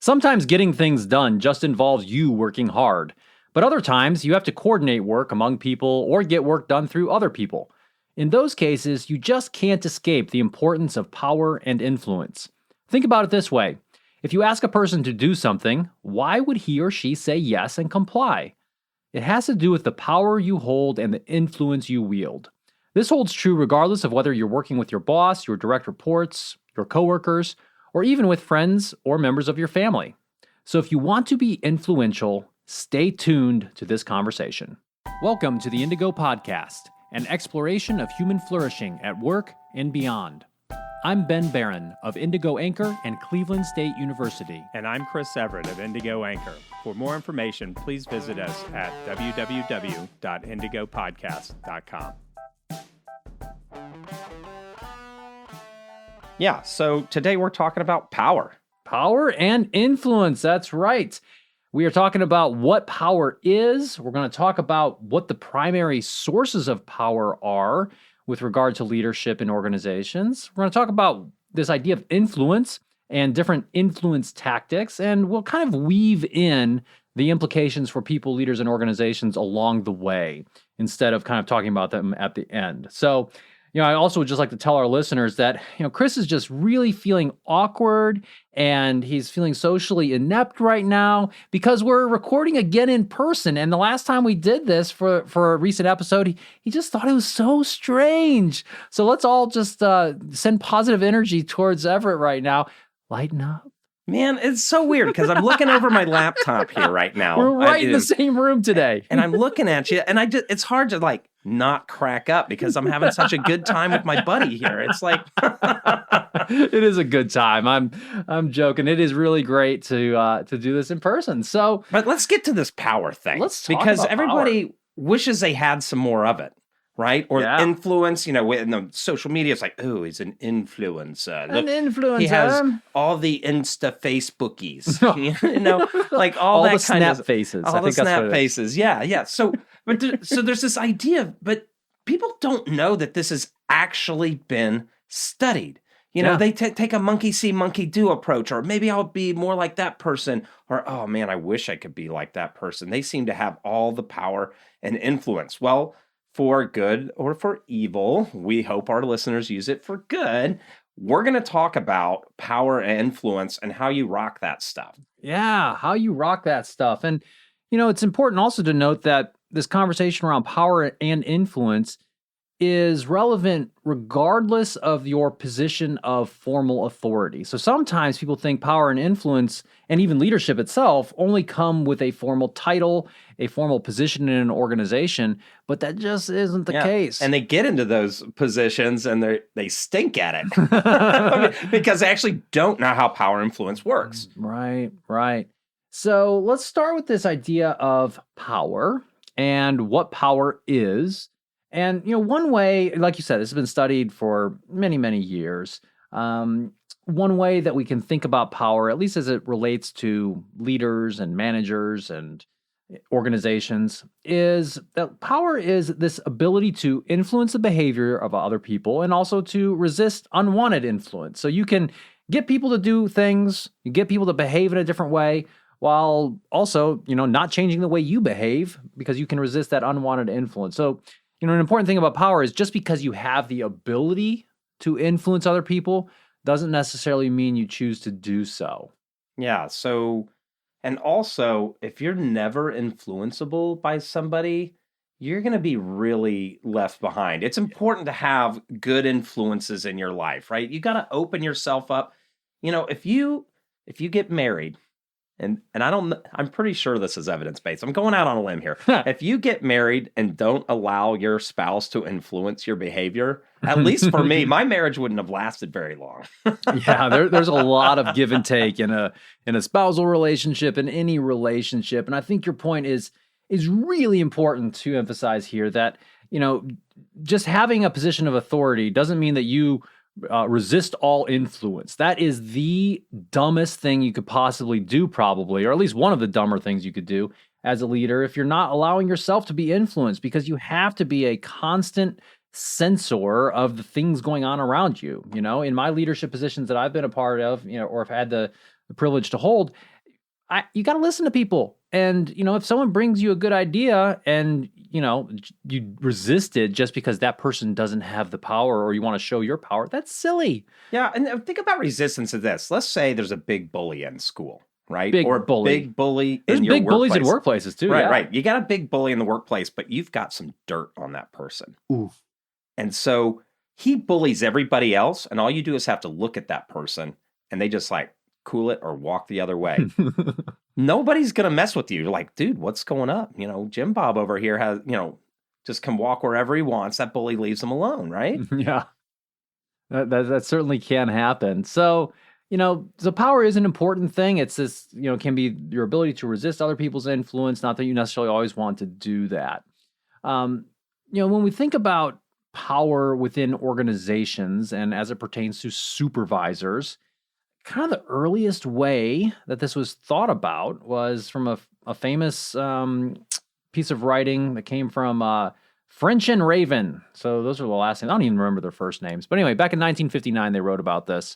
Sometimes getting things done just involves you working hard, but other times you have to coordinate work among people or get work done through other people. In those cases, you just can't escape the importance of power and influence. Think about it this way. If you ask a person to do something, why would he or she say yes and comply? It has to do with the power you hold and the influence you wield. This holds true regardless of whether you're working with your boss, your direct reports, your coworkers, or even with friends or members of your family. So if you want to be influential, stay tuned to this conversation. Welcome to the Indigo Podcast, an exploration of human flourishing at work and beyond. I'm Ben Barron of Indigo Anchor and Cleveland State University. And I'm Chris Everett of Indigo Anchor. For more information, please visit us at www.indigopodcast.com. Yeah, so today we're talking about power. Power and influence, that's right. We are talking about what power is. We're going to talk about what the primary sources of power are with regard to leadership in organizations. We're going to talk about this idea of influence and different influence tactics, and we'll kind of weave in the implications for people, leaders, and organizations along the way instead of kind of talking about them at the end. So, I also would just like to tell our listeners that, Chris is just really feeling awkward and he's feeling socially inept right now because we're recording again in person. And the last time we did this for a recent episode, he just thought it was so strange. So let's all just send positive energy towards Everett right now. Lighten up. Man, it's so weird because I'm looking over my laptop here right now. We're right in the same room today. And I'm looking at you and it's hard to not crack up because I'm having such a good time with my buddy here. It's like it is a good time. I'm joking. It is really great to do this in person. So, but let's get to this power thing. Let's talk because about everybody power. Wishes they had some more of it, right? Or Yeah. Influence. In the social media, it's like, oh, he's an influencer. An influencer. He has all the Insta Facebookies. all the that kind snap of faces. All I the think that's snap what it is. faces. Yeah. So there's this idea, but people don't know that this has actually been studied. They take a monkey see, monkey do approach, or maybe I'll be more like that person, or, oh man, I wish I could be like that person. They seem to have all the power and influence. Well, for good or for evil, we hope our listeners use it for good. We're going to talk about power and influence and how you rock that stuff. Yeah, how you rock that stuff. And, it's important also to note that this conversation around power and influence is relevant regardless of your position of formal authority. So sometimes people think power and influence and even leadership itself only come with a formal title, a formal position in an organization, but that just isn't the case. And they get into those positions and they stink at it because they actually don't know how power influence works. Right. So let's start with this idea of power and what power is. And, one way, like you said, this has been studied for many, many years. One way that we can think about power, at least as it relates to leaders and managers and organizations, is that power is this ability to influence the behavior of other people and also to resist unwanted influence. So you can get people to do things, you get people to behave in a different way, while also, not changing the way you behave because you can resist that unwanted influence. So, an important thing about power is just because you have the ability to influence other people doesn't necessarily mean you choose to do so. Yeah. So, and also, if you're never influenceable by somebody, you're going to be really left behind. It's important to have good influences in your life, right? You got to open yourself up. If you get married, and I'm pretty sure this is evidence-based. I'm going out on a limb here. If you get married and don't allow your spouse to influence your behavior, at least for me, my marriage wouldn't have lasted very long. Yeah, there's a lot of give and take in a spousal relationship, in any relationship. And I think your point is really important to emphasize here that, just having a position of authority doesn't mean that you resist all influence. That is the dumbest thing you could possibly do, probably, or at least one of the dumber things you could do as a leader if you're not allowing yourself to be influenced, because you have to be a constant censor of the things going on around you. In my leadership positions that I've been a part of, or have had the privilege to hold, you got to listen to people. And, if someone brings you a good idea and, you resist it just because that person doesn't have the power or you want to show your power, that's silly. Yeah. And think about resistance to this. Let's say there's a big bully in school, right? Big or bully. Big bully There's in your big bullies in workplace. workplaces too. Right, yeah. right. You got a big bully in the workplace, but you've got some dirt on that person. Ooh. And so he bullies everybody else, and all you do is have to look at that person, and they just like cool it or walk the other way. Nobody's going to mess with you. You're like, dude, what's going up? Jim Bob over here has, just can walk wherever he wants. That bully leaves him alone, right? Yeah. That certainly can happen. So, the power is an important thing. It's this, can be your ability to resist other people's influence. Not that you necessarily always want to do that. When we think about power within organizations and as it pertains to supervisors, kind of the earliest way that this was thought about was from a famous piece of writing that came from French and Raven. So those are the last names. I don't even remember their first names. But anyway, back in 1959, they wrote about this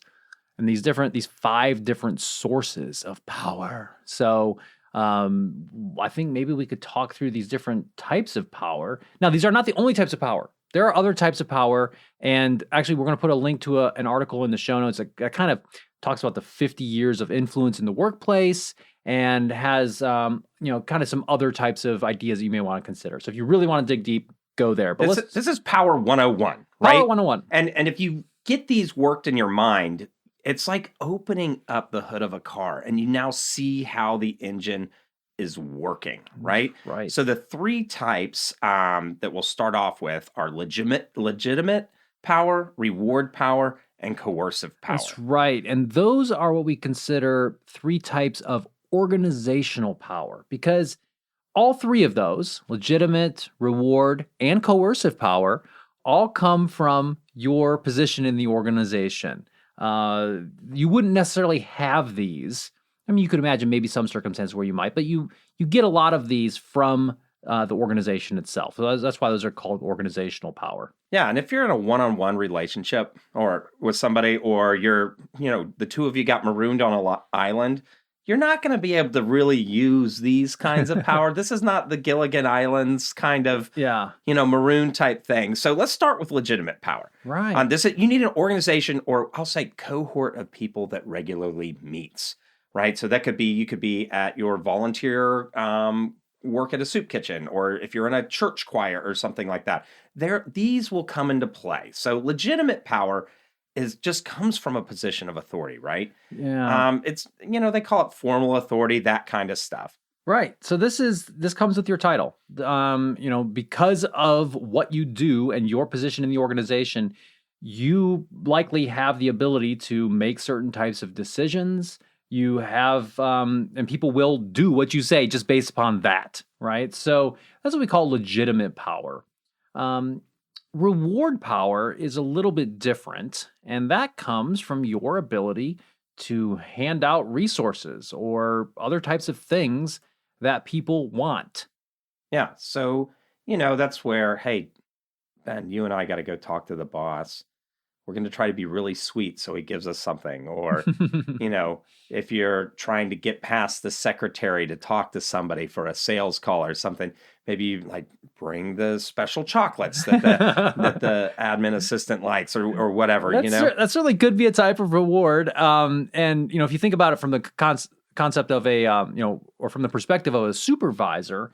and these 5 different sources of power. So I think maybe we could talk through these different types of power. Now, these are not the only types of power. There are other types of power. And actually, we're going to put a link to an article in the show notes that kind of talks about the 50 years of influence in the workplace and has, kind of some other types of ideas that you may want to consider. So if you really want to dig deep, go there. But this is Power 101, right? Power 101. And if you get these worked in your mind, it's like opening up the hood of a car and you now see how the engine is working, right? Right. So the 3 types that we'll start off with are legitimate power, reward power, and coercive power. That's right. And those are what we consider 3 types of organizational power, because all 3 of those, legitimate, reward, and coercive power, all come from your position in the organization. You wouldn't necessarily have these. I mean, you could imagine maybe some circumstances where you might, but you get a lot of these from the organization itself. So that's why those are called organizational power. Yeah, and if you're in a one-on-one relationship or with somebody, or you're, the two of you got marooned on an island, you're not going to be able to really use these kinds of power. This is not the Gilligan Islands kind of, maroon type thing. So let's start with legitimate power. Right. You need an organization, or I'll say cohort of people that regularly meets, right? So that could be, you could be at your volunteer work at a soup kitchen, or if you're in a church choir or something like that. These will come into play. So legitimate power just comes from a position of authority, right? Yeah. It's, they call it formal authority, that kind of stuff. Right. So this comes with your title. Because of what you do and your position in the organization, you likely have the ability to make certain types of decisions. You have, and people will do what you say just based upon that, right? So that's what we call legitimate power. Reward power is a little bit different, and that comes from your ability to hand out resources or other types of things that people want. Yeah. So, that's where, hey, Ben, you and I got to go talk to the boss. We're going to try to be really sweet so he gives us something. Or, if you're trying to get past the secretary to talk to somebody for a sales call or something, maybe you bring the special chocolates that the admin assistant likes or whatever, That certainly could be a type of reward. And, if you think about it from the concept of or from the perspective of a supervisor,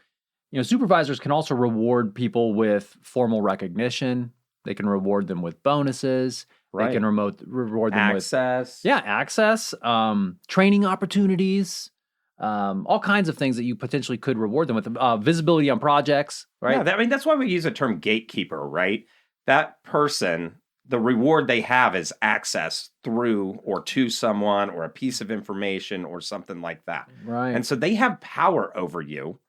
supervisors can also reward people with formal recognition. They can reward them with bonuses. Right. They can reward them access. with access, training opportunities, all kinds of things that you potentially could reward them with. Visibility on projects, right? Yeah, that's why we use the term gatekeeper, right? That person, the reward they have is access through or to someone or a piece of information or something like that. Right. And so they have power over you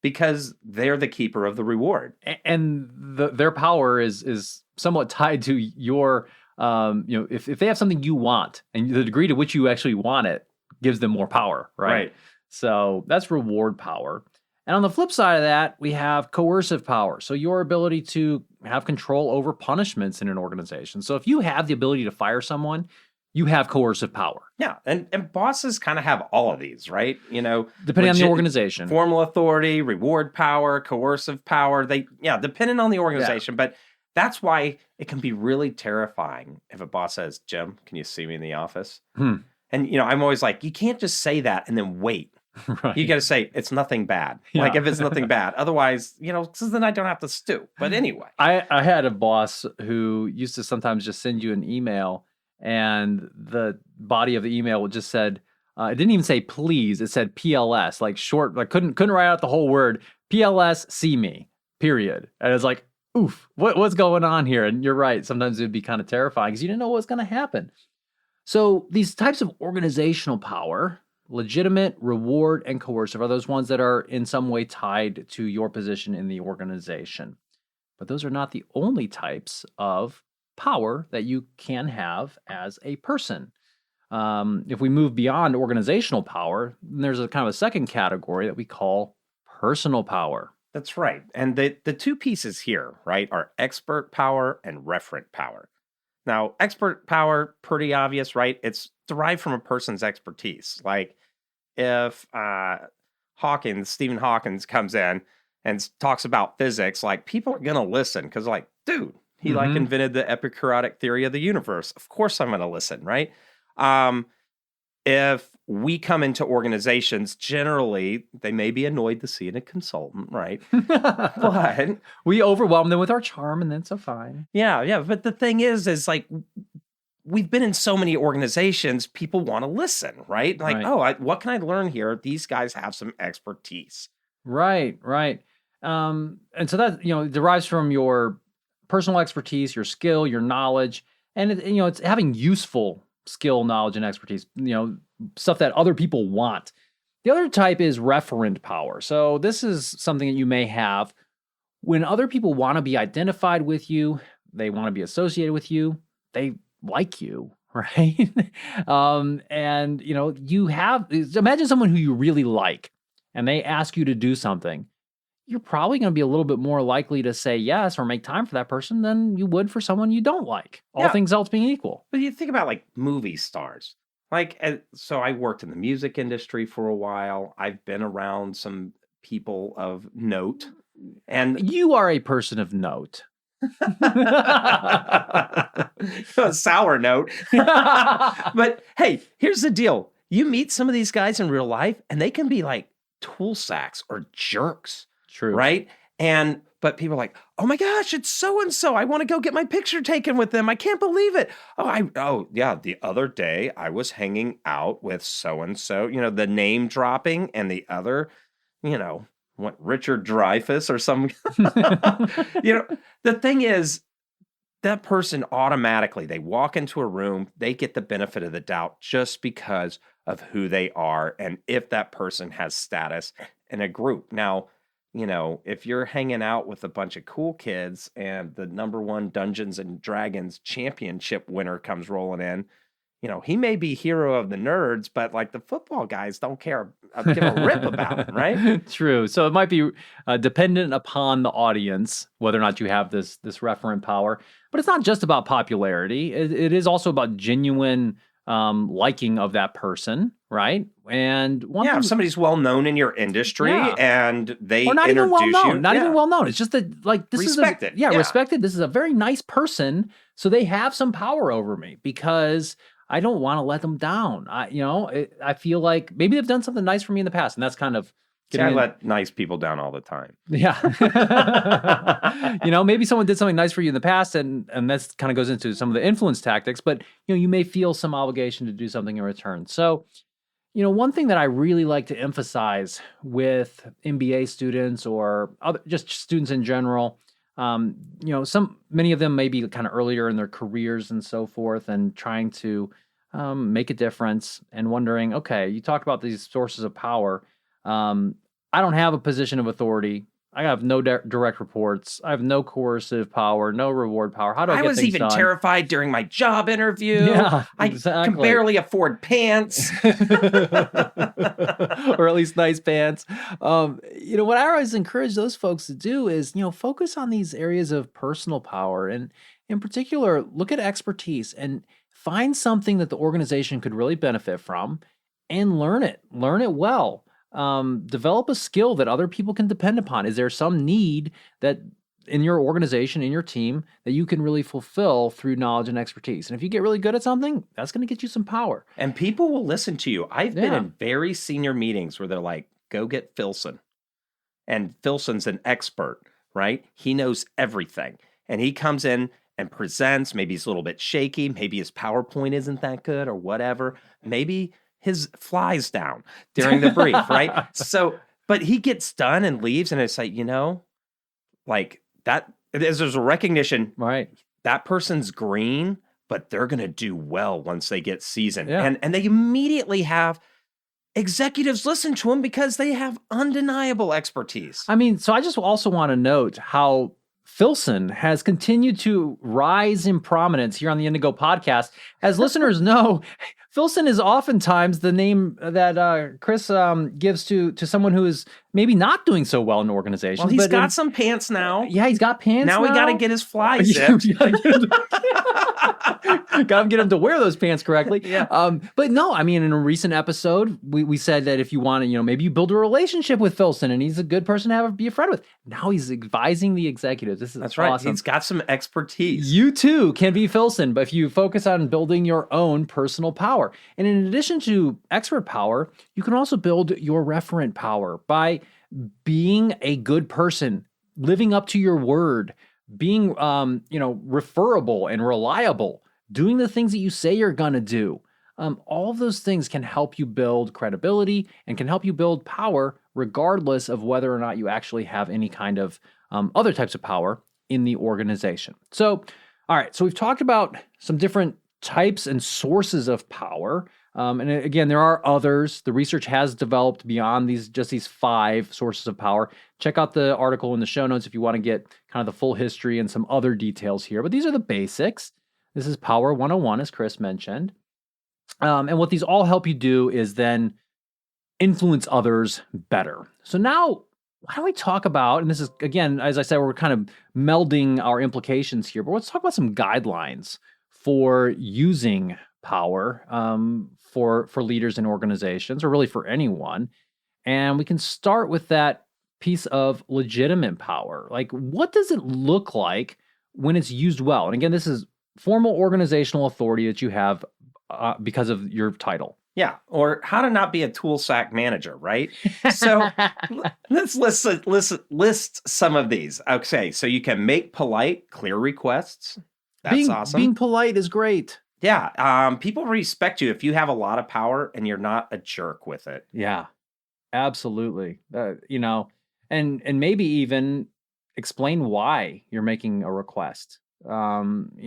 because they're the keeper of the reward. And their power is somewhat tied to your, if they have something you want and the degree to which you actually want it gives them more power, right? So that's reward power. And on the flip side of that, we have coercive power. So your ability to have control over punishments in an organization. So if you have the ability to fire someone, you have coercive power. Yeah, and bosses kind of have all of these, right? Depending on the organization. Formal authority, reward power, coercive power. Depending on the organization. But that's why it can be really terrifying if a boss says, Jim, can you see me in the office? And, I'm always like, you can't just say that and then wait. Right. You got to say, it's nothing bad. Yeah. Like if it's nothing bad. Otherwise, so then I don't have to stew. But anyway. I had a boss who used to sometimes just send you an email, and the body of the email just said, it didn't even say please, it said PLS, like short, like couldn't write out the whole word. PLS, see me, period. And it's like, oof, what's going on here? And you're right, sometimes it would be kind of terrifying because you didn't know what was going to happen. So these types of organizational power, legitimate, reward, and coercive, are those ones that are in some way tied to your position in the organization. But those are not the only types of power that you can have as a person. If we move beyond organizational power, there's a kind of a second category that we call personal power. That's right. And the two pieces here, right, are expert power and referent power. Now, expert power, pretty obvious, right? It's derived from a person's expertise. Like if Stephen Hawkins comes in and talks about physics, like people are going to listen because like, dude, he like invented the epicuritic theory of the universe. Of course I'm going to listen, right? If we come into organizations, generally, they may be annoyed to see a consultant, right? But we overwhelm them with our charm, and then so fine. Yeah. But the thing is like, we've been in so many organizations, people want to listen, right? Like, what can I learn here? These guys have some expertise. Right. And so that, derives from your personal expertise, your skill, your knowledge, and it's having useful skill, knowledge, and expertise, stuff that other people want. The other type is referent power. So this is something that you may have when other people want to be identified with you, they want to be associated with you, they like you, right? And you have, imagine someone who you really like and they ask you to do something. You're probably going to be a little bit more likely to say yes or make time for that person than you would for someone you don't like, all things else being equal. But you think about like movie stars. So I worked in the music industry for a while. I've been around some people of note. And you are a person of note. A sour note. But hey, here's the deal. You meet some of these guys in real life and they can be like tool sacks or jerks. True. Right? But people are like, oh my gosh, it's so-and-so. I want to go get my picture taken with them. I can't believe it. The other day I was hanging out with so-and-so, the name dropping and the other, Richard Dreyfuss or some, the thing is that person automatically, they walk into a room, they get the benefit of the doubt just because of who they are. And if that person has status in a group. Now, if you're hanging out with a bunch of cool kids and the #1 Dungeons and Dragons championship winner comes rolling in, he may be hero of the nerds, but like the football guys don't give a rip about him, right? True. So it might be dependent upon the audience, whether or not you have this referent power. But it's not just about popularity. It is also about genuine liking of that person, right? And if somebody's well known in your industry and they or not introduce even well known, you, not even well known. It's just that like this respected. is respected. This is a very nice person, so they have some power over me because I don't want to let them down. I feel like maybe they've done something nice for me in the past, and that's kind of. I let nice people down all the time. Yeah. Maybe someone did something nice for you in the past, and that kind of goes into some of the influence tactics, but, you may feel some obligation to do something in return. So, one thing that I really like to emphasize with MBA students or just students in general, many of them may be kind of earlier in their careers and so forth and trying to make a difference and wondering, okay, you talked about these sources of power. I don't have a position of authority. I have no direct reports. I have no coercive power, no reward power. How do I get things done? I was even terrified during my job interview. Yeah, I can barely afford pants. Or at least nice pants. What I always encourage those folks to do is, focus on these areas of personal power. And in particular, look at expertise and find something that the organization could really benefit from and learn it well. Develop a skill that other people can depend upon. Is there some need that in your organization, in your team, that you can really fulfill through knowledge and expertise? And if you get really good at something, that's going to get you some power. And people will listen to you. I've been in very senior meetings where they're like, go get Filson. And Filson's an expert, right? He knows everything. And he comes in and presents. Maybe he's a little bit shaky. Maybe his PowerPoint isn't that good or whatever. Maybe his flies down during the brief, right? So, but he gets done and leaves, and it's like, like that, there's a recognition, right? That person's green, but they're going to do well once they get seasoned. Yeah. And they immediately have executives listen to them because they have undeniable expertise. I mean, so I just also want to note how Filson has continued to rise in prominence here on the Indigo Podcast. As listeners know, Filson is oftentimes the name that Chris gives to someone who is maybe not doing so well in organizations. Well, he's got some pants now. Yeah, he's got pants now. Now we got to get his flies zipped. Got to get him to wear those pants correctly. Yeah. But no, I mean, in a recent episode, we said that if you want to, maybe you build a relationship with Filson and he's a good person to be a friend with. Now he's advising the executives. That's right. Awesome. He's got some expertise. You too can be Filson, but if you focus on building your own personal power. And in addition to expert power, you can also build your referent power by being a good person, living up to your word, being, referable and reliable, doing the things that you say you're going to do. All of those things can help you build credibility and can help you build power, regardless of whether or not you actually have any kind of other types of power in the organization. So, all right. So we've talked about some different types and sources of power. And again, there are others. The research has developed beyond these 5 sources of power. Check out the article in the show notes if you want to get kind of the full history and some other details here. But these are the basics. This is Power 101, as Chris mentioned. And what these all help you do is then influence others better. So now, why don't we talk about, and this is, again, as I said, we're kind of melding our implications here, but let's talk about some guidelines for using power for leaders in organizations, or really for anyone. And we can start with that piece of legitimate power. Like, what does it look like when it's used well? And again, this is formal organizational authority that you have because of your title. Yeah, or how to not be a tool sack manager, right? So let's list some of these. Okay, so you can make polite, clear requests. That's awesome. Being polite is great. Yeah, people respect you if you have a lot of power and you're not a jerk with it. Yeah, absolutely. And maybe even explain why you're making a request. People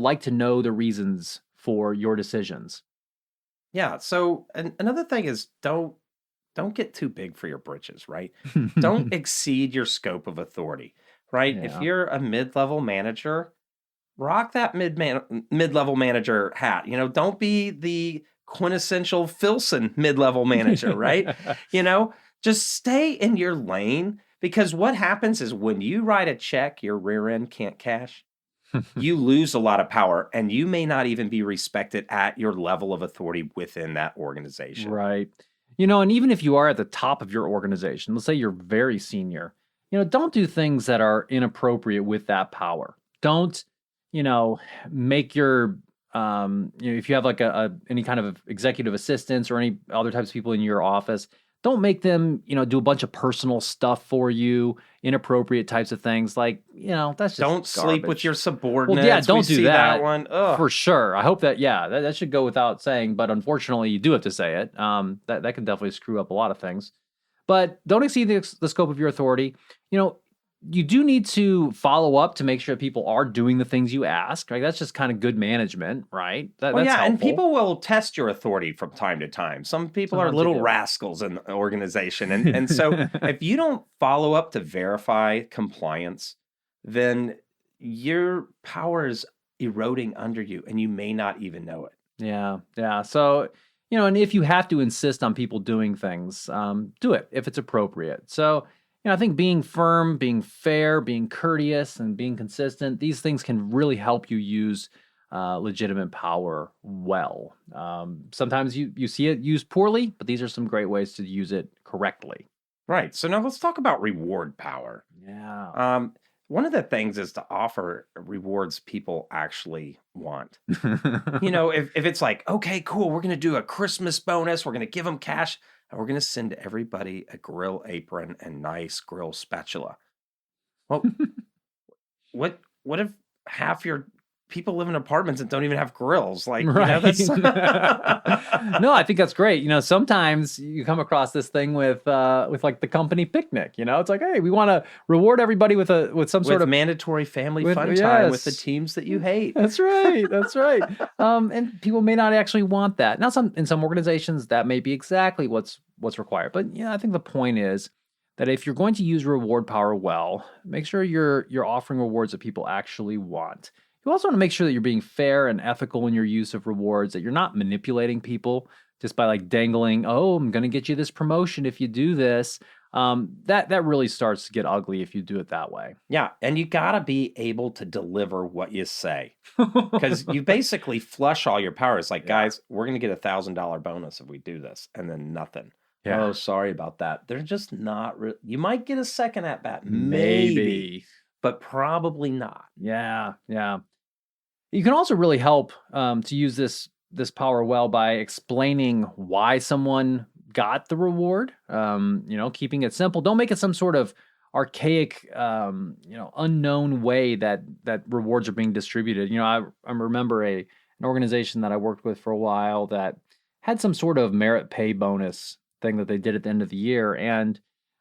like to know the reasons for your decisions. Yeah. So another thing is don't get too big for your britches, right? Don't exceed your scope of authority, right? Yeah. If you're a mid-level manager, rock that mid-level manager hat. Don't be the quintessential Filson mid-level manager, right? Just stay in your lane, because what happens is when you write a check your rear end can't cash, you lose a lot of power, and you may not even be respected at your level of authority within that organization. Right. And even if you are at the top of your organization, let's say you're very senior, don't do things that are inappropriate with that power. Don't, make your, if you have like any kind of executive assistants or any other types of people in your office, don't make them, do a bunch of personal stuff for you, inappropriate types of things. Like, that's just don't sleep garbage. with your subordinates. Well, yeah, don't do that one. For sure. I hope that, that should go without saying, but unfortunately you do have to say it. That can definitely screw up a lot of things. But don't exceed the scope of your authority. You do need to follow up to make sure that people are doing the things you ask. Right? That's just kind of good management, right? That's helpful. And people will test your authority from time to time. Some people are little rascals in the organization. And so if you don't follow up to verify compliance, then your power is eroding under you and you may not even know it. Yeah. So, and if you have to insist on people doing things, do it if it's appropriate. So, I think being firm, being fair, being courteous, and being consistent, these things can really help you use legitimate power well. Sometimes you see it used poorly, but these are some great ways to use it correctly. Right. So now let's talk about reward power. Yeah. One of the things is to offer rewards people actually want. If it's like, okay, cool, we're going to do a Christmas bonus, we're going to give them cash, and we're going to send everybody a grill apron and nice grill spatula. Well, what if half your people live in apartments and don't even have grills? Like, right. That's No, I think that's great. Sometimes you come across this thing with like the company picnic. It's like, hey, we want to reward everybody with some sort of mandatory family fun time with the teams that you hate. That's right. That's right. And people may not actually want that. Now, in some organizations, that may be exactly what's required. But I think the point is that if you're going to use reward power well, make sure you're offering rewards that people actually want. You also want to make sure that you're being fair and ethical in your use of rewards, that you're not manipulating people just by like dangling, oh, I'm going to get you this promotion if you do this. That really starts to get ugly if you do it that way. Yeah, and you got to be able to deliver what you say, because you basically flush all your power. It's like, guys, we're going to get $1,000 bonus if we do this, and then nothing. Yeah. Oh, sorry about that. They're just not. You might get a second at bat, maybe, but probably not. Yeah. You can also really help to use this power well by explaining why someone got the reward. Keeping it simple. Don't make it some sort of archaic, unknown way that rewards are being distributed. I remember an organization that I worked with for a while that had some sort of merit pay bonus thing that they did at the end of the year, and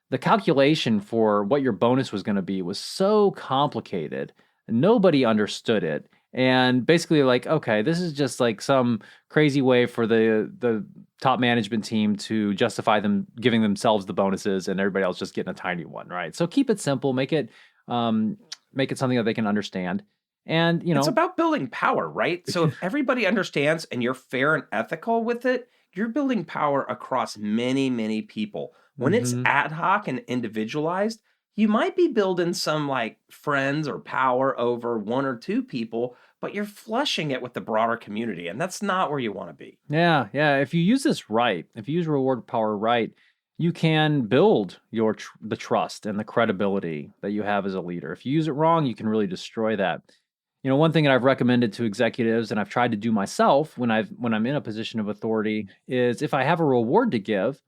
the calculation for what your bonus was going to be was so complicated. Nobody understood it. And basically like, okay, this is just like some crazy way for the top management team to justify them giving themselves the bonuses and everybody else just getting a tiny one, right? So keep it simple, make it something that they can understand. And, it's about building power, right? So if everybody understands and you're fair and ethical with it, you're building power across many, many people. When it's ad hoc and individualized, you might be building some like friends or power over one or two people, but you're flushing it with the broader community, and that's not where you want to be. Yeah. If you use this right, if you use reward power right, you can build the trust and the credibility that you have as a leader. If you use it wrong, you can really destroy that. One thing that I've recommended to executives, and I've tried to do myself when I'm in a position of authority, is if I have a reward to give,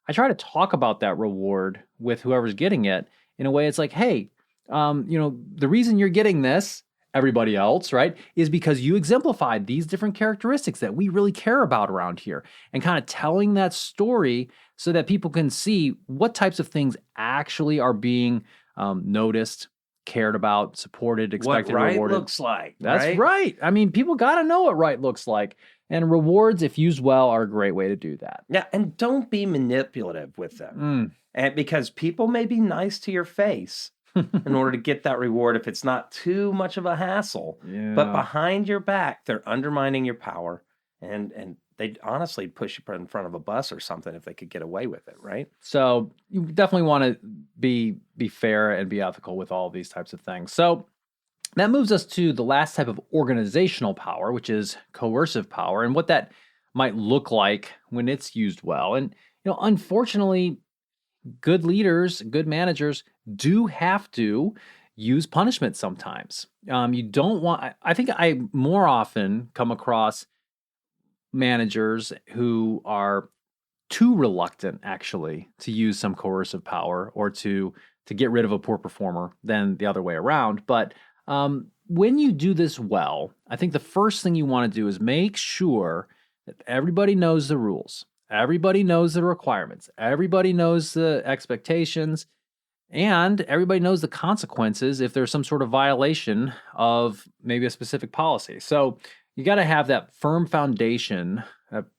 I try to talk about that reward with whoever's getting it in a way it's like, hey, the reason you're getting this, everybody else, right, is because you exemplified these different characteristics that we really care about around here, and kind of telling that story so that people can see what types of things actually are being noticed, cared about, supported, expected, what right rewarded. Looks like. That's right. I mean, people got to know what right looks like. And rewards, if used well, are a great way to do that. Yeah, and don't be manipulative with them. And because people may be nice to your face in order to get that reward if it's not too much of a hassle. Yeah. But behind your back, they're undermining your power, and they'd honestly push you in front of a bus or something if they could get away with it, right? So you definitely want to be fair and be ethical with all of these types of things. So that moves us to the last type of organizational power, which is coercive power, and what that might look like when it's used well. And unfortunately, good leaders, good managers do have to use punishment sometimes. You don't want. I think I more often come across managers who are too reluctant, actually, to use some coercive power or to get rid of a poor performer than the other way around. But when you do this well, I think the first thing you want to do is make sure that everybody knows the rules, everybody knows the requirements, everybody knows the expectations, and everybody knows the consequences if there's some sort of violation of maybe a specific policy. So you got to have that firm foundation,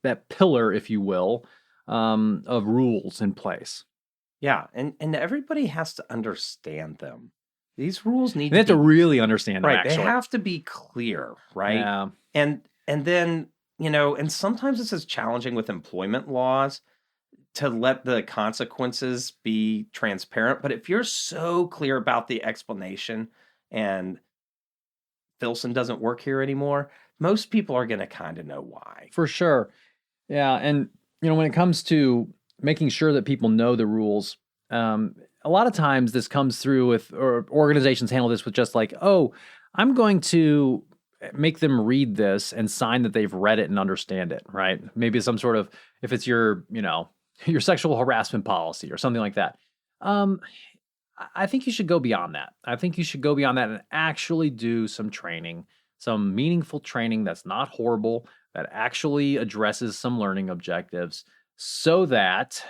that pillar, if you will, of rules in place. Yeah, and everybody has to understand them. These rules they have to really understand them, right. Actually. They have to be clear, right? Yeah. And then, and sometimes this is challenging with employment laws to let the consequences be transparent. But if you're so clear about the explanation and Filson doesn't work here anymore, most people are going to kind of know why. For sure. Yeah. And, when it comes to making sure that people know the rules, a lot of times this comes through with, or organizations handle this with just like, oh, I'm going to make them read this and sign that they've read it and understand it, right? Maybe some sort of, if it's your, your sexual harassment policy or something like that. I think you should go beyond that. I think you should go beyond that and actually do some training, some meaningful training that's not horrible, that actually addresses some learning objectives so that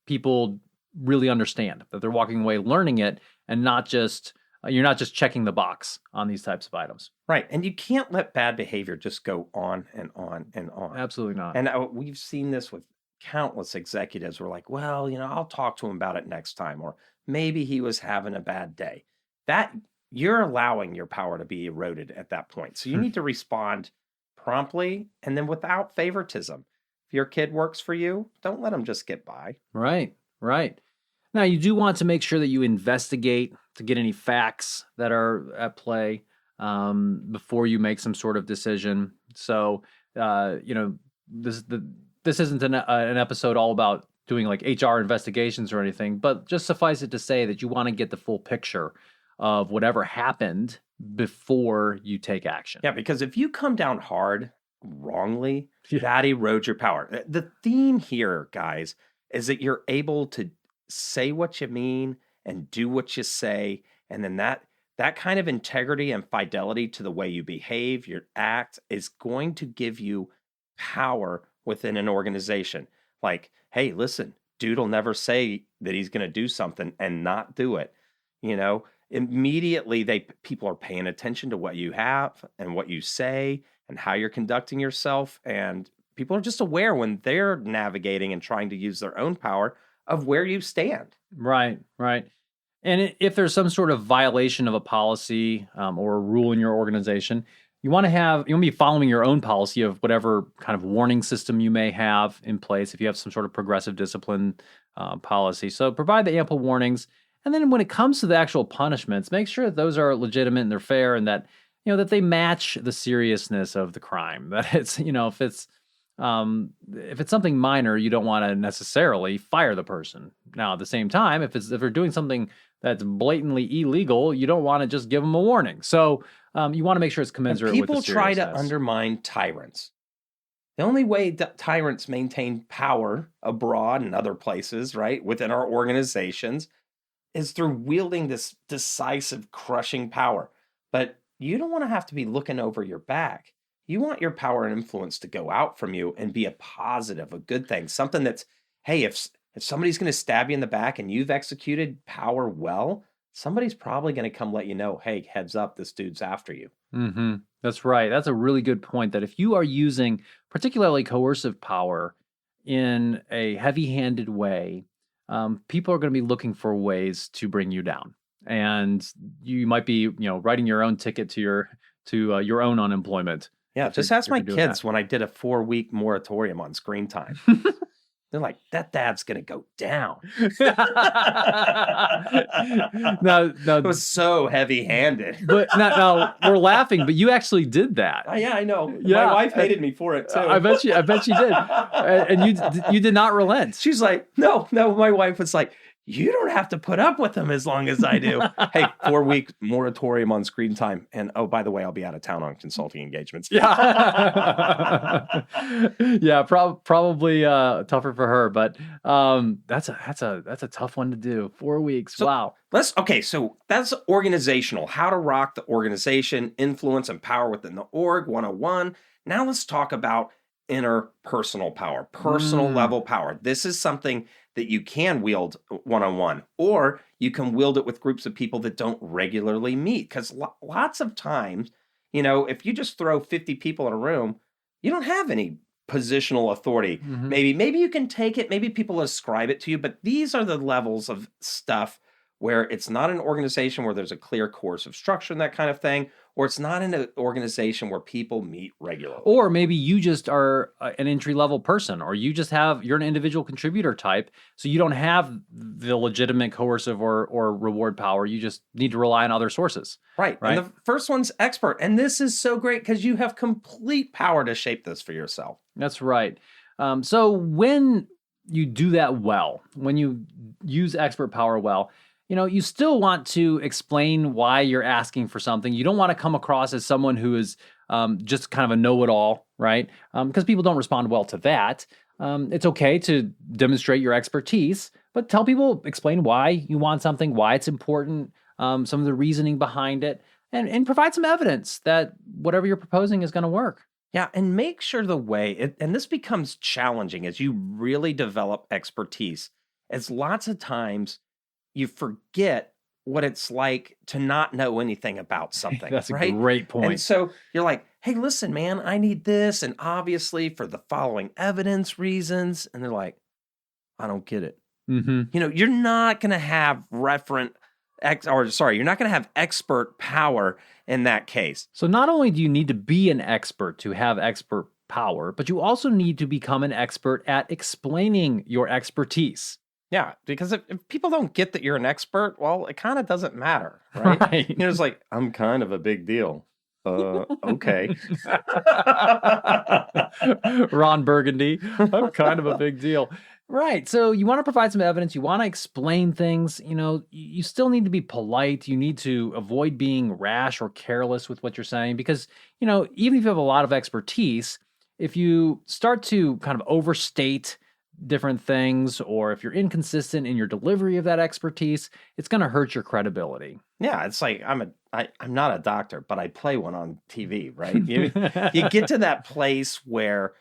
people really understand that they're walking away learning it and not just, you're not just checking the box on these types of items. Right. And you can't let bad behavior just go on and on and on. Absolutely not. And we've seen this with countless executives who are like, well, I'll talk to him about it next time, or maybe he was having a bad day. That you're allowing your power to be eroded at that point. So you need to respond promptly and then without favoritism. If your kid works for you, don't let them just get by. Right. Now, you do want to make sure that you investigate to get any facts that are at play before you make some sort of decision. So, this isn't an episode all about doing like HR investigations or anything, but just suffice it to say that you want to get the full picture of whatever happened before you take action. Yeah, because if you come down hard wrongly, that erodes your power. The theme here, guys, is that you're able to say what you mean and do what you say, and then that kind of integrity and fidelity to the way you behave, your act, is going to give you power within an organization. Like, hey, listen, dude will never say that he's going to do something and not do it. Immediately people are paying attention to what you have and what you say and how you're conducting yourself, and people are just aware when they're navigating and trying to use their own power of where you stand. Right. And if there's some sort of violation of a policy or a rule in your organization, you want to be following your own policy of whatever kind of warning system you may have in place if you have some sort of progressive discipline policy. So provide the ample warnings. And then when it comes to the actual punishments, make sure that those are legitimate and they're fair, and that, that they match the seriousness of the crime. That it's, if it's something minor, you don't want to necessarily fire the person. Now, at the same time, if they're doing something that's blatantly illegal, you don't want to just give them a warning. So you want to make sure it's commensurate with the seriousness. People try to undermine tyrants. The only way that tyrants maintain power abroad and other places, right, within our organizations, is through wielding this decisive, crushing power. But you don't want to have to be looking over your back. You want your power and influence to go out from you and be a positive, a good thing, something that's, hey, if somebody's going to stab you in the back and you've executed power well, somebody's probably going to come let you know, hey, heads up, this dude's after you. Mm-hmm. That's right. That's a really good point, that if you are using particularly coercive power in a heavy-handed way, people are going to be looking for ways to bring you down. And you might be, writing your own ticket to your own unemployment. Yeah, just ask my kids when I did a 4-week moratorium on screen time. They're like, that dad's going to go down. No, it was so heavy-handed. But now we're laughing, but you actually did that. Yeah, I know. Yeah. My wife hated me for it too. I bet you did. And you did not relent. She's like, no. My wife was like, you don't have to put up with them as long as I do. Hey, 4-week moratorium on screen time. And oh, by the way, I'll be out of town on consulting engagements. Yeah. Yeah, probably tougher for her, but that's a tough one to do. 4 weeks. So wow. So that's organizational. How to rock the organization, influence and power within the org 101. Now let's talk about interpersonal power, personal level power. This is something that you can wield one-on-one, or you can wield it with groups of people that don't regularly meet. Because lots of times, if you just throw 50 people in a room, you don't have any positional authority. Mm-hmm. Maybe you can take it, maybe people ascribe it to you, but these are the levels of stuff where it's not an organization where there's a clear course of structure and that kind of thing, or it's not in an organization where people meet regularly. Or maybe you just are an entry-level person, or you're an individual contributor type, so you don't have the legitimate coercive or reward power. You just need to rely on other sources. Right. And the first one's expert. And this is so great because you have complete power to shape this for yourself. That's right. So when you do that well, when you use expert power well, you still want to explain why you're asking for something. You don't want to come across as someone who is just kind of a know-it-all, right? Because people don't respond well to that. It's okay to demonstrate your expertise, but tell people, explain why you want something, why it's important, some of the reasoning behind it, and provide some evidence that whatever you're proposing is going to work. Yeah, and make sure and this becomes challenging as you really develop expertise, as lots of times you forget what it's like to not know anything about something. That's right? a great point. And so you're like, hey, listen, man, I need this, and obviously for the following evidence reasons. And they're like, I don't get it. Mm-hmm. You're not going to have you're not going to have expert power in that case. So not only do you need to be an expert to have expert power, but you also need to become an expert at explaining your expertise. Yeah, because if people don't get that you're an expert, well, it kind of doesn't matter, right? Right. It's like, I'm kind of a big deal. Okay. Ron Burgundy, I'm kind of a big deal. Right. So you want to provide some evidence. You want to explain things. You still need to be polite. You need to avoid being rash or careless with what you're saying because, even if you have a lot of expertise, if you start to kind of overstate different things, or if you're inconsistent in your delivery of that expertise, it's going to hurt your credibility. Yeah, it's like I'm not a doctor, but I play one on TV, right? You get to that place where,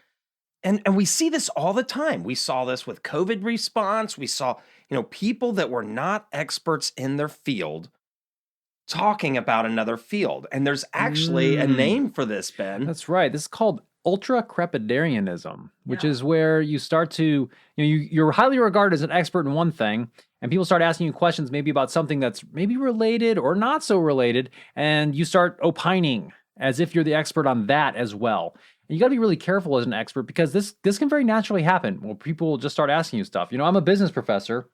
and we see this all the time. We saw this with COVID response. We saw, people that were not experts in their field talking about another field. And there's actually a name for this, Ben. That's right. This is called ultra-crepidarianism, which is where you start to, you're highly regarded as an expert in one thing, and people start asking you questions maybe about something that's maybe related or not so related, and you start opining as if you're the expert on that as well. And you got to be really careful as an expert because this can very naturally happen when people just start asking you stuff. I'm a business professor,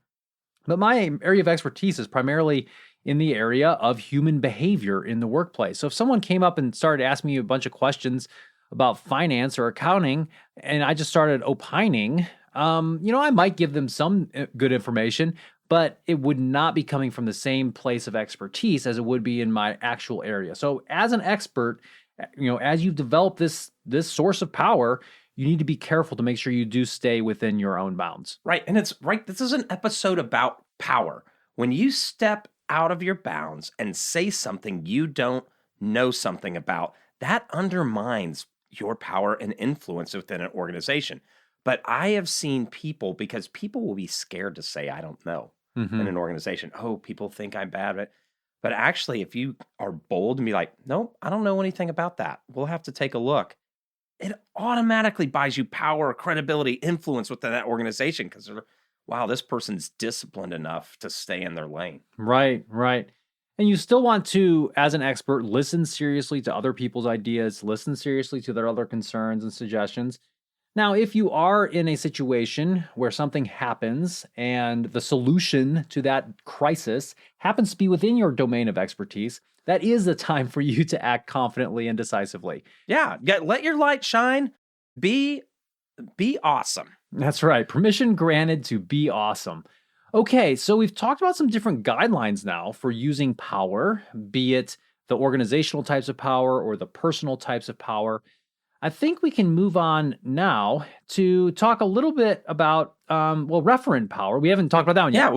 but my area of expertise is primarily in the area of human behavior in the workplace. So if someone came up and started asking me a bunch of questions about finance or accounting, and I just started opining, I might give them some good information, but it would not be coming from the same place of expertise as it would be in my actual area. So as an expert, as you've developed this source of power, you need to be careful to make sure you do stay within your own bounds. Right. And it's right. This is an episode about power. When you step out of your bounds and say something you don't know something about, that undermines your power and influence within an organization. But I have seen people, because people will be scared to say, I don't know in an organization. Oh, people think I'm bad at it. But actually, if you are bold and be like, no, I don't know anything about that, we'll have to take a look. It automatically buys you power, credibility, influence within that organization because wow, this person's disciplined enough to stay in their lane. Right. And you still want to, as an expert, listen seriously to other people's ideas, listen seriously to their other concerns and suggestions. Now, if you are in a situation where something happens and the solution to that crisis happens to be within your domain of expertise, that is the time for you to act confidently and decisively. Yeah, let your light shine. Be awesome. That's right. Permission granted to be awesome. Okay, so we've talked about some different guidelines now for using power, be it the organizational types of power or the personal types of power. I think we can move on now to talk a little bit about, referent power. We haven't talked about that one yet. Yeah,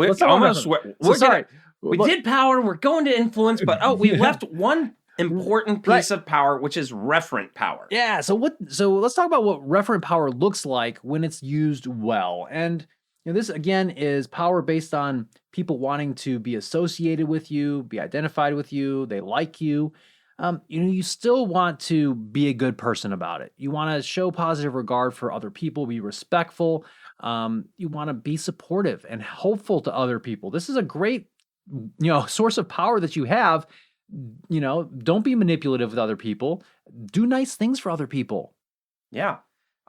we did power. We're going to influence, but we left one important piece of power, which is referent power. Yeah. So let's talk about what referent power looks like when it's used well. And this again is power based on people wanting to be associated with you, be identified with you. They like you. You still want to be a good person about it. You want to show positive regard for other people, be respectful. You want to be supportive and helpful to other people. This is a great, source of power that you have Don't be manipulative with other people. Do nice things for other people. Yeah.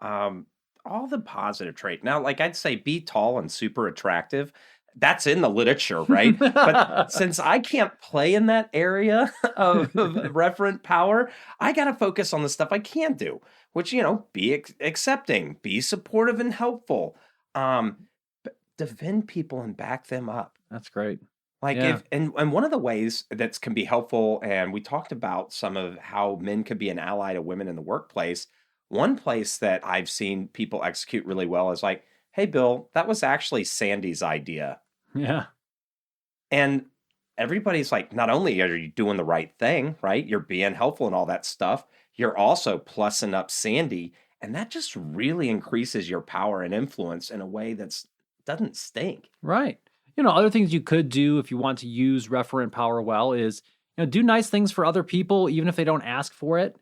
All the positive trait. Now, like I'd say be tall and super attractive. That's in the literature, right? But since I can't play in that area of referent power, I got to focus on the stuff I can do, which, be accepting, be supportive and helpful, but defend people and back them up. That's great. Like Yeah. and one of the ways that can be helpful, and we talked about some of how men could be an ally to women in the workplace. One place that I've seen people execute really well is like, hey, Bill, that was actually Sandy's idea. Yeah. And everybody's like, not only are you doing the right thing, right? You're being helpful and all that stuff. You're also plussing up Sandy. And that just really increases your power and influence in a way that doesn't stink. Right. Other things you could do if you want to use referent power well is, do nice things for other people, even if they don't ask for it.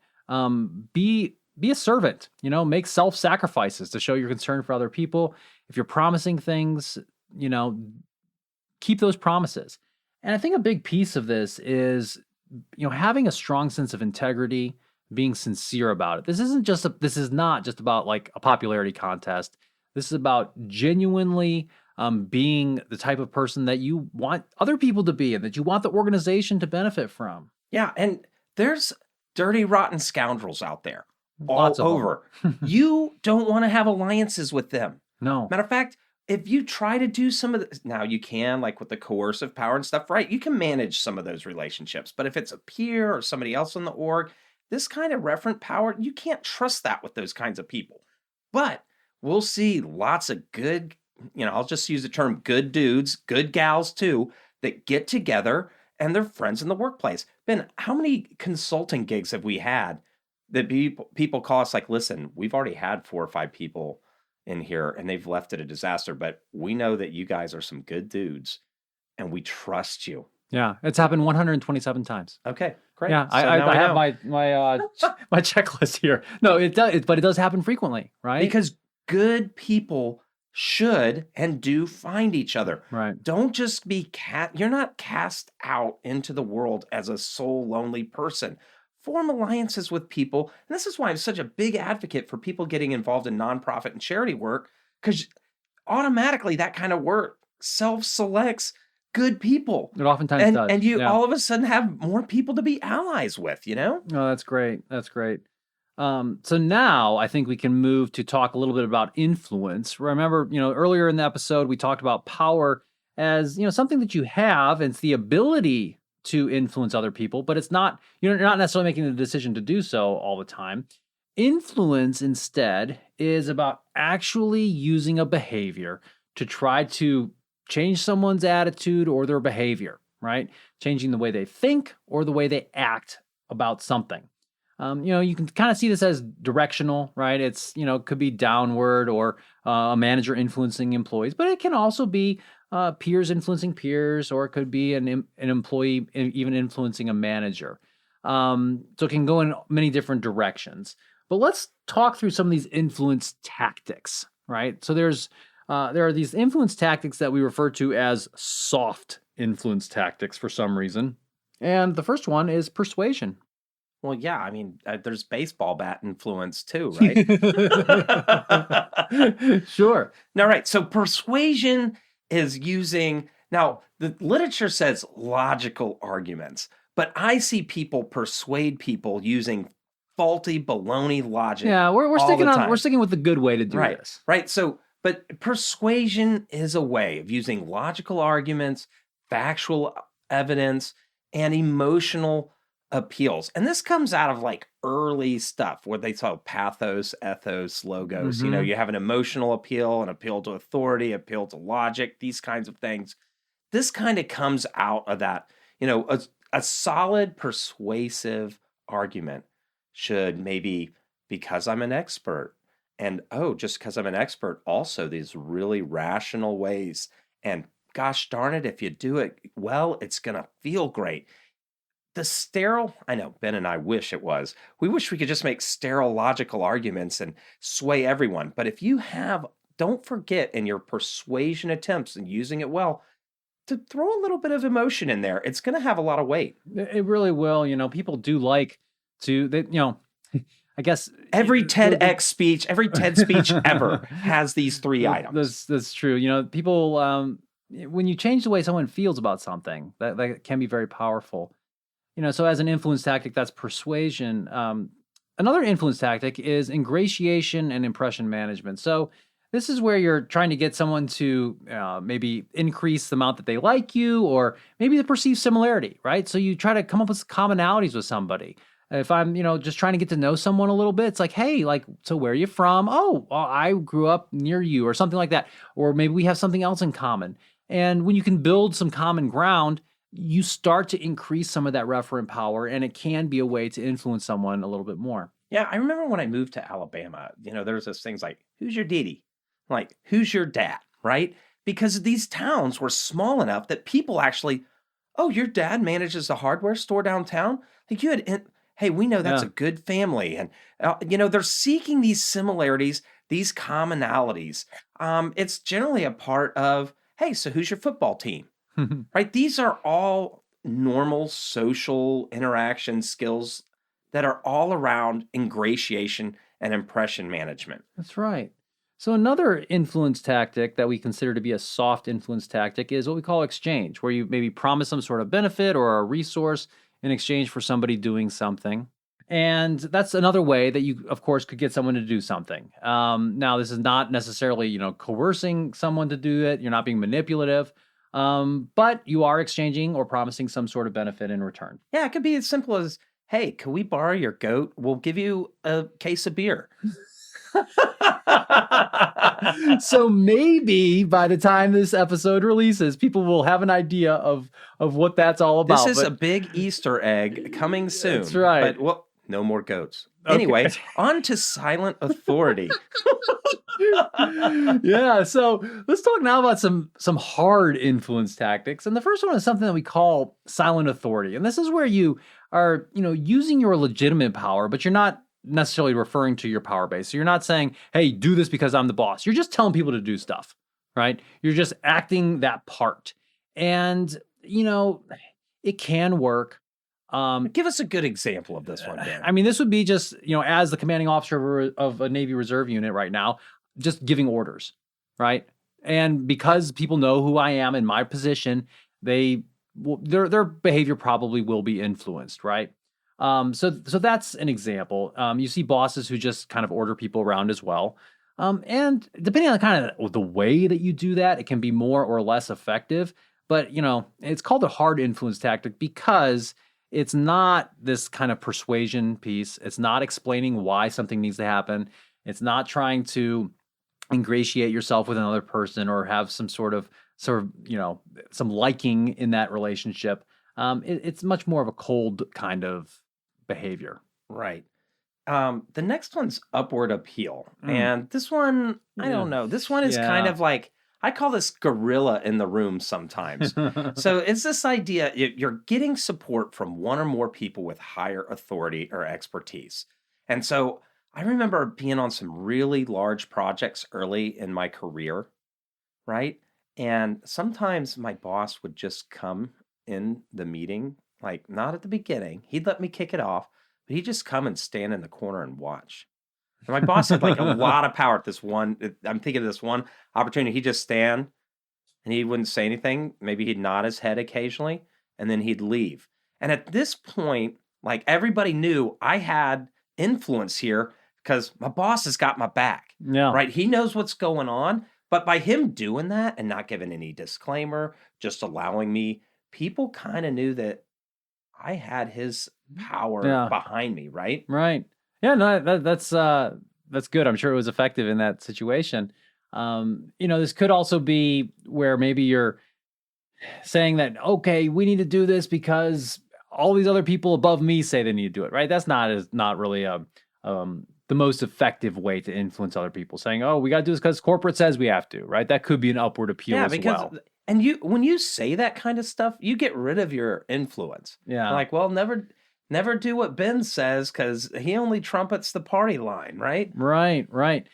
Be a servant, make self-sacrifices to show your concern for other people. If you're promising things, keep those promises. And I think a big piece of this is, having a strong sense of integrity, being sincere about it. This is not just about like a popularity contest. This is about genuinely being the type of person that you want other people to be and that you want the organization to benefit from. Yeah, and there's dirty, rotten scoundrels out there Lots all of over. You don't want to have alliances with them. No. Matter of fact, if you try to do some of this, now you can, like with the coercive power and stuff, right? You can manage some of those relationships. But if it's a peer or somebody else in the org, this kind of referent power, you can't trust that with those kinds of people. But we'll see lots of good, I'll just use the term good dudes, good gals too, that get together and they're friends in the workplace. Ben, how many consulting gigs have we had that people call us like, listen, we've already had 4 or 5 people in here and they've left it a disaster, but we know that you guys are some good dudes and we trust you. Yeah, it's happened 127 times. Okay, great. Yeah, So I have my my checklist here. No, it does, but it does happen frequently, right? Because good people should and do find each other. Right. Don't just be you're not cast out into the world as a sole lonely person. Form alliances with people. And this is why I'm such a big advocate for people getting involved in nonprofit and charity work, because automatically that kind of work self-selects good people. It oftentimes does. And you all of a sudden have more people to be allies with, Oh, that's great. That's great. So now I think we can move to talk a little bit about influence. Remember, earlier in the episode, we talked about power as, something that you have, and it's the ability to influence other people, but it's not, you're not necessarily making the decision to do so all the time. Influence instead is about actually using a behavior to try to change someone's attitude or their behavior, right? Changing the way they think or the way they act about something. You can kind of see this as directional, right? It's, could be downward or a manager influencing employees, but it can also be peers influencing peers, or it could be an employee even influencing a manager. So it can go in many different directions. But let's talk through some of these influence tactics, right? So there are these influence tactics that we refer to as soft influence tactics for some reason. And the first one is persuasion. Well, yeah, I mean, there's baseball bat influence too, right? Sure. Now, right. So persuasion is using, now the literature says logical arguments, but I see people persuade people using faulty baloney logic. Yeah, we're sticking with the good way to do this. Right. So, but persuasion is a way of using logical arguments, factual evidence, and emotional appeals. And this comes out of like early stuff where they saw pathos, ethos, logos. Mm-hmm. You have an emotional appeal, an appeal to authority, appeal to logic, these kinds of things. This kind of comes out of that. A solid persuasive argument should maybe, because I'm an expert, and just because I'm an expert, also these really rational ways. And gosh darn it, if you do it well, it's going to feel great. The sterile, I know, Ben and I wish it was. We wish we could just make sterile logical arguments and sway everyone. But if you don't forget in your persuasion attempts and using it well, to throw a little bit of emotion in there, it's going to have a lot of weight. It really will. People do like to, I guess every TEDx speech, every TED speech ever has these 3 items. That's true. People, when you change the way someone feels about something, that can be very powerful. So as an influence tactic, that's persuasion. Another influence tactic is ingratiation and impression management. So this is where you're trying to get someone to maybe increase the amount that they like you, or maybe the perceived similarity, right? So you try to come up with commonalities with somebody. If I'm, just trying to get to know someone a little bit, it's like, hey, so where are you from? Oh, well, I grew up near you, or something like that. Or maybe we have something else in common. And when you can build some common ground, you start to increase some of that referent power, and it can be a way to influence someone a little bit more. Yeah, I remember when I moved to Alabama, there's this things like, who's your daddy? Like, who's your dad, right? Because these towns were small enough that people actually, oh, your dad manages a hardware store downtown? Like, hey, we know that's a good family. And, they're seeking these similarities, these commonalities. It's generally a part of, hey, so who's your football team? Right? These are all normal social interaction skills that are all around ingratiation and impression management. That's right. So another influence tactic that we consider to be a soft influence tactic is what we call exchange, where you maybe promise some sort of benefit or a resource in exchange for somebody doing something. And that's another way that you, of course, could get someone to do something. Now, this is not necessarily, coercing someone to do it. You're not being manipulative. But you are exchanging or promising some sort of benefit in return. Yeah, it could be as simple as, hey, can we borrow your goat? We'll give you a case of beer. So maybe by the time this episode releases, people will have an idea of what that's all about. This is a big Easter egg coming soon. That's right. But, no more goats. Okay. Anyway, on to silent authority. Yeah, so let's talk now about some hard influence tactics. And the first one is something that we call silent authority. And this is where you are, using your legitimate power, but you're not necessarily referring to your power base. So you're not saying, hey, do this because I'm the boss. You're just telling people to do stuff, right? You're just acting that part. And, it can work. Give us a good example of this one, Dan. I mean, this would be just, as the commanding officer of a Navy Reserve unit right now, just giving orders, right? And because people know who I am in my position, their behavior probably will be influenced, right? So that's an example. You see bosses who just kind of order people around as well. And depending on kind of the way that you do that, it can be more or less effective. But, it's called a hard influence tactic because it's not this kind of persuasion piece. It's not explaining why something needs to happen. It's not trying to ingratiate yourself with another person or have some sort of, some liking in that relationship. It's much more of a cold kind of behavior. Right. The next one's upward appeal. And this one, I don't know. This one is kind of like, I call this gorilla in the room sometimes. So it's this idea, you're getting support from one or more people with higher authority or expertise. And so I remember being on some really large projects early in my career, right? And sometimes my boss would just come in the meeting, like not at the beginning. He'd let me kick it off, but he'd just come and stand in the corner and watch. And my boss had like a lot of power at this one. I'm thinking of this one opportunity. He'd just stand and he wouldn't say anything. Maybe he'd nod his head occasionally and then he'd leave. And at this point, like everybody knew I had influence here because my boss has got my back. Yeah. Right. He knows what's going on. But by him doing that and not giving any disclaimer, just allowing me, people kind of knew that I had his power behind me. Right. Right. Yeah, no, that's good. I'm sure it was effective in that situation. This could also be where maybe you're saying that, okay, we need to do this because all these other people above me say they need to do it, right? That's not really the most effective way to influence other people. Saying, oh, we got to do this because corporate says we have to, right? That could be an upward appeal as well. And when you say that kind of stuff, you get rid of your influence. Yeah, like, well, never do what Ben says because he only trumpets the party line, right? Right.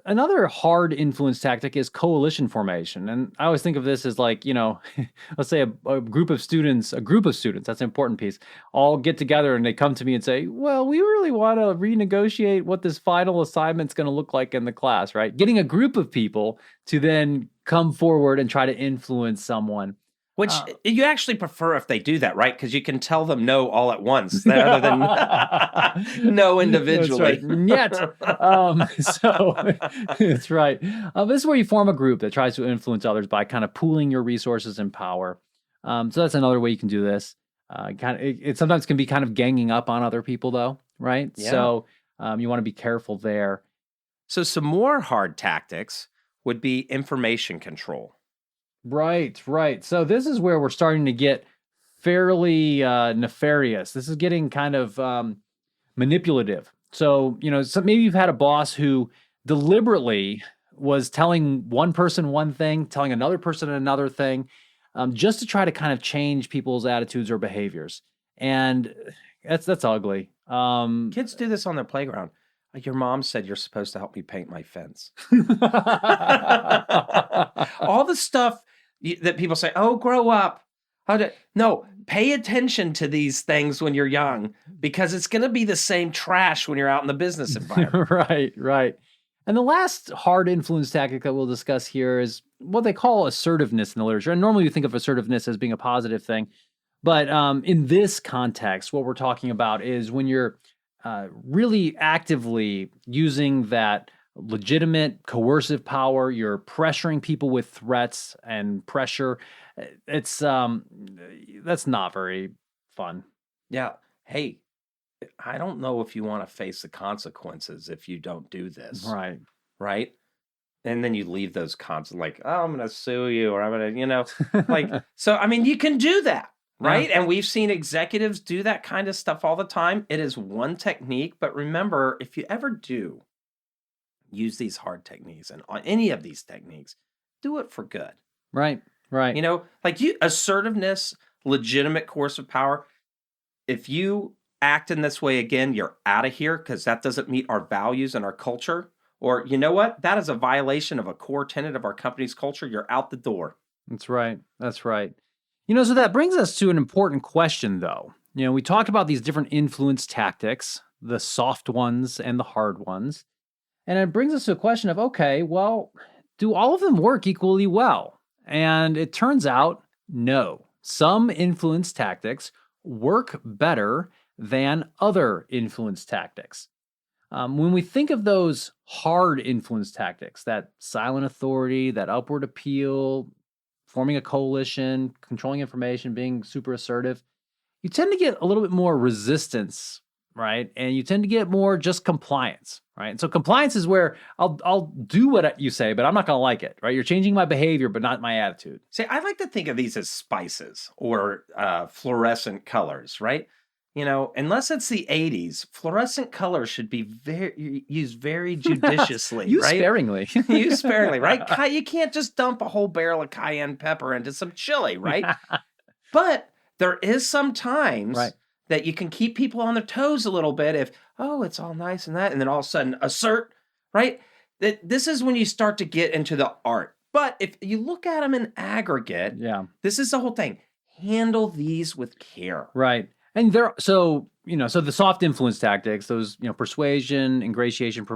Another hard influence tactic is coalition formation. And I always think of this as like, let's say a group of students, that's an important piece, all get together and they come to me and say, well, we really want to renegotiate what this final assignment's going to look like in the class, right? Getting a group of people to then come forward and try to influence someone. Which you actually prefer if they do that, right? Because you can tell them no all at once rather than no individually. That's right. Yet. So that's right. This is where you form a group that tries to influence others by kind of pooling your resources and power. So that's another way you can do this. It sometimes can be kind of ganging up on other people, though, right? Yeah. So you want to be careful there. So some more hard tactics would be information control. Right. So this is where we're starting to get fairly nefarious. This is getting kind of manipulative. So, maybe you've had a boss who deliberately was telling one person one thing, telling another person another thing, just to try to kind of change people's attitudes or behaviors. And that's ugly. Kids do this on their playground. Your mom said you're supposed to help me paint my fence. All the stuff that people say, oh, grow up. No, pay attention to these things when you're young, because it's going to be the same trash when you're out in the business environment. Right. And the last hard influence tactic that we'll discuss here is what they call assertiveness in the literature. And normally you think of assertiveness as being a positive thing. But in this context, what we're talking about is when you're really actively using that legitimate coercive power, you're pressuring people with threats and pressure. It's that's not very fun. Yeah. Hey, I don't know if you want to face the consequences if you don't do this. Right. And then you leave those consequences like, oh, I'm going to sue you, or I'm going to, like, so, I mean, you can do that. Right. And we've seen executives do that kind of stuff all the time. It is one technique. But remember, if you ever do use these hard techniques and on any of these techniques, do it for good. Right. Like assertiveness, legitimate coercive power. If you act in this way again, you're out of here because that doesn't meet our values and our culture. Or you know what? That is a violation of a core tenet of our company's culture. You're out the door. That's right. So that brings us to an important question, though. We talked about these different influence tactics, the soft ones and the hard ones. And it brings us to a question of, okay, well, do all of them work equally well? And it turns out, no. Some influence tactics work better than other influence tactics. When we think of those hard influence tactics, that silent authority, that upward appeal, forming a coalition, controlling information, being super assertive, you tend to get a little bit more resistance, right? And you tend to get more just compliance, right? And so compliance is where I'll do what you say, but I'm not going to like it, right? You're changing my behavior, but not my attitude. See, I like to think of these as spices or fluorescent colors, right? Unless it's the 80s, fluorescent colors should be used very judiciously, Use right? sparingly. Use sparingly, right? You can't just dump a whole barrel of cayenne pepper into some chili, right? But there is some times that you can keep people on their toes a little bit if, oh, it's all nice and that, and then all of a sudden assert, right? This is when you start to get into the art. But if you look at them in aggregate, this is the whole thing. Handle these with care. Right. And so the soft influence tactics, those, persuasion, ingratiation,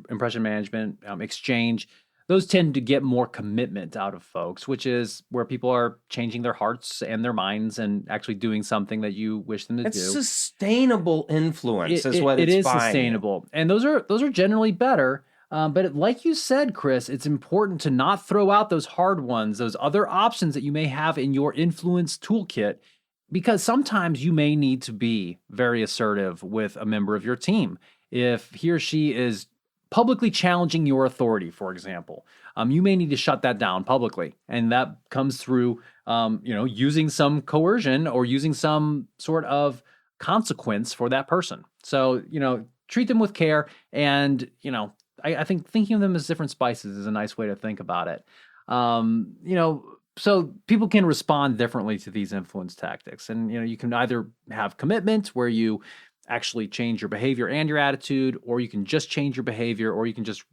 impression management, exchange, those tend to get more commitment out of folks, which is where people are changing their hearts and their minds and actually doing something that you wish them to do. It's sustainable influence is what it it's is sustainable. And those are generally better. But like you said, Chris, it's important to not throw out those hard ones, those other options that you may have in your influence toolkit, because sometimes you may need to be very assertive with a member of your team. If he or she is publicly challenging your authority, for example, you may need to shut that down publicly. And that comes through, using some coercion or using some sort of consequence for that person. So, treat them with care. And, I think thinking of them as different spices is a nice way to think about it. So people can respond differently to these influence tactics. And, you can either have commitment where you actually change your behavior and your attitude, or you can just change your behavior, or you can just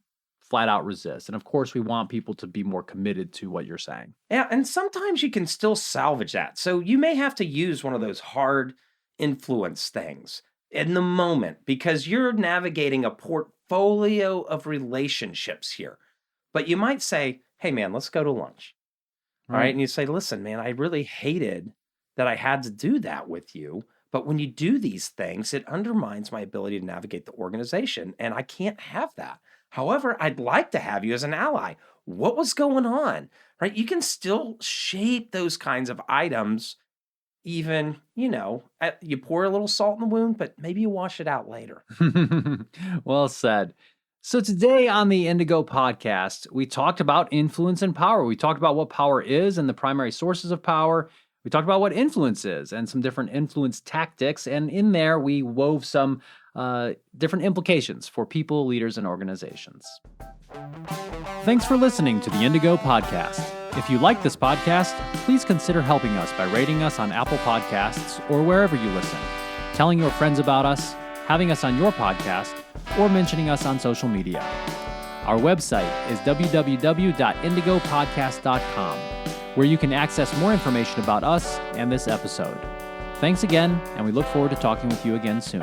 flat out resist. And of course, we want people to be more committed to what you're saying. Yeah, and sometimes you can still salvage that. So you may have to use one of those hard influence things in the moment because you're navigating a portfolio of relationships here. But you might say, hey, man, let's go to lunch. All right. And you say, listen, man, I really hated that I had to do that with you. But when you do these things, it undermines my ability to navigate the organization. And I can't have that. However, I'd like to have you as an ally. What was going on? Right? You can still shape those kinds of items. Even, you pour a little salt in the wound, but maybe you wash it out later. Well said. So today on the Indigo Podcast, we talked about influence and power. We talked about what power is and the primary sources of power. We talked about what influence is and some different influence tactics. And in there, we wove some different implications for people, leaders, and organizations. Thanks for listening to the Indigo Podcast. If you like this podcast, please consider helping us by rating us on Apple Podcasts or wherever you listen, telling your friends about us, having us on your podcast, or mentioning us on social media. Our website is www.indigopodcast.com, where you can access more information about us and this episode. Thanks again, and we look forward to talking with you again soon.